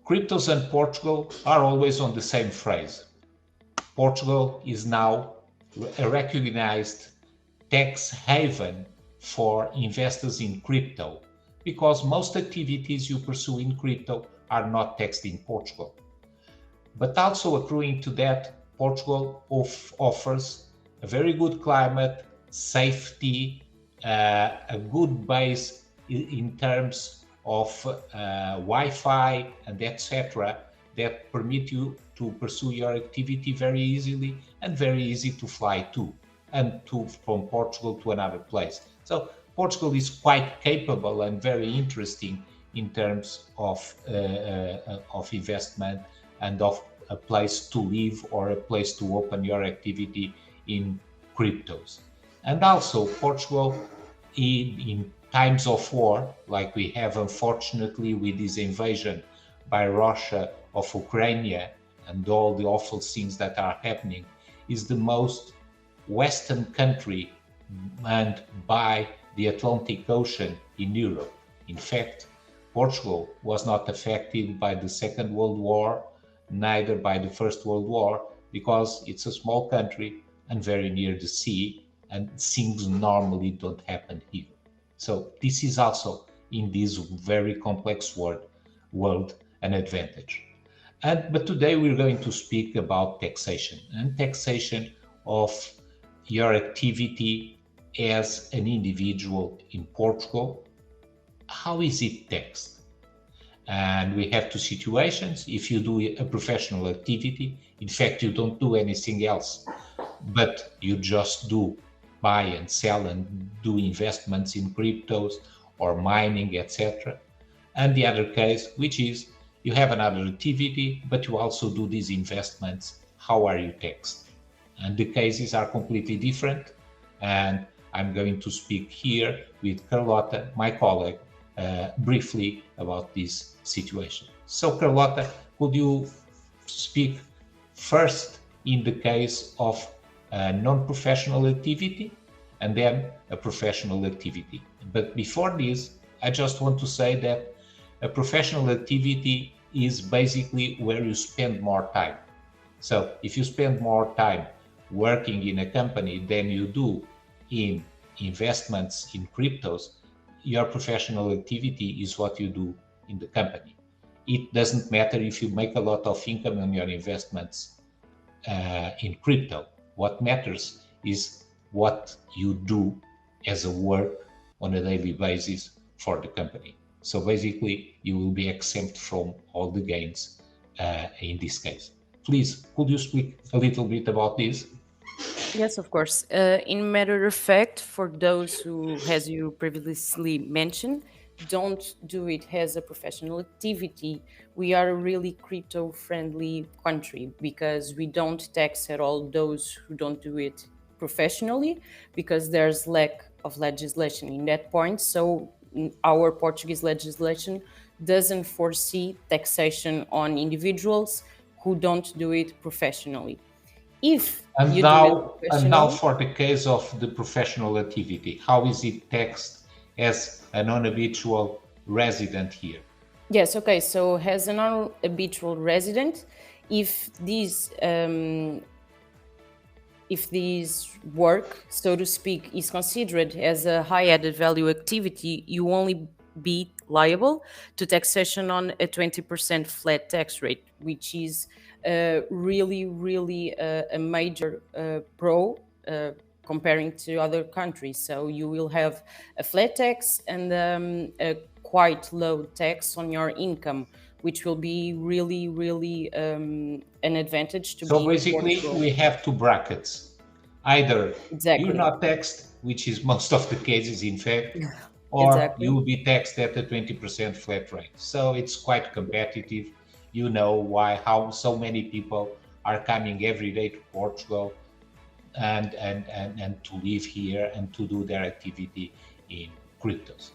Cryptos and Portugal are always on the same phrase. Portugal is now a recognized tax haven for investors in crypto because most activities you pursue in crypto are not taxed in Portugal. But also accruing to that, Portugal offers a very good climate, safety, a good base in terms of Wi-Fi and etc. that permit you to pursue your activity very easily and very easy to fly to and from Portugal to another place. So Portugal is quite capable and very interesting in terms of investment and of a place to live or a place to open your activity in cryptos. And also Portugal, in times of war, like we have unfortunately with this invasion by Russia of Ukraine and all the awful things that are happening, is the most Western country manned by the Atlantic Ocean in Europe. In fact, Portugal was not affected by the Second World War, neither by the First World War, because it's a small country and very near the sea, and things normally don't happen here. So this is also, in this very complex world an advantage. But today we're going to speak about taxation, and taxation of your activity as an individual in Portugal. How is it taxed? And we have two situations. If you do a professional activity, in fact, you don't do anything else, but you just do buy and sell and do investments in cryptos or mining, etc. And the other case, which is you have another activity, but you also do these investments. How are you taxed? And the cases are completely different. And I'm going to speak here with Carlota, my colleague, briefly about this situation. So Carlota, could you speak first in the case of a non-professional activity and then a professional activity? But before this, I just want to say that a professional activity is basically where you spend more time. So if you spend more time working in a company than you do in investments in cryptos, your professional activity is what you do in the company. It doesn't matter if you make a lot of income on your investments in crypto. What matters is what you do as a work on a daily basis for the company. So basically, you will be exempt from all the gains in this case. Please, could you speak a little bit about this? Yes, of course. In matter of fact, for those who, as you previously mentioned, don't do it as a professional activity, we are a really crypto-friendly country because we don't tax at all those who don't do it professionally because there's lack of legislation in that point. So our Portuguese legislation doesn't foresee taxation on individuals who don't do it professionally. If And you do it now professionally, for the case of the professional activity, how is it taxed as a non-habitual resident here? yes, okay. So, as a non-habitual resident, if this work, so to speak, is considered as a high added value activity, you only be liable to taxation on a 20% flat tax rate, which is really a major pro comparing to other countries. So you will have a flat tax and a quite low tax on your income, which will be really an advantage to So be in basically, Portugal. we have two brackets. Either you're Exactly. not taxed, which is most of the cases, in fact, or you Exactly. will be taxed at a 20% flat rate. So it's quite competitive. You know why, how so many people are coming every day to Portugal and to live here and to do their activity in cryptos.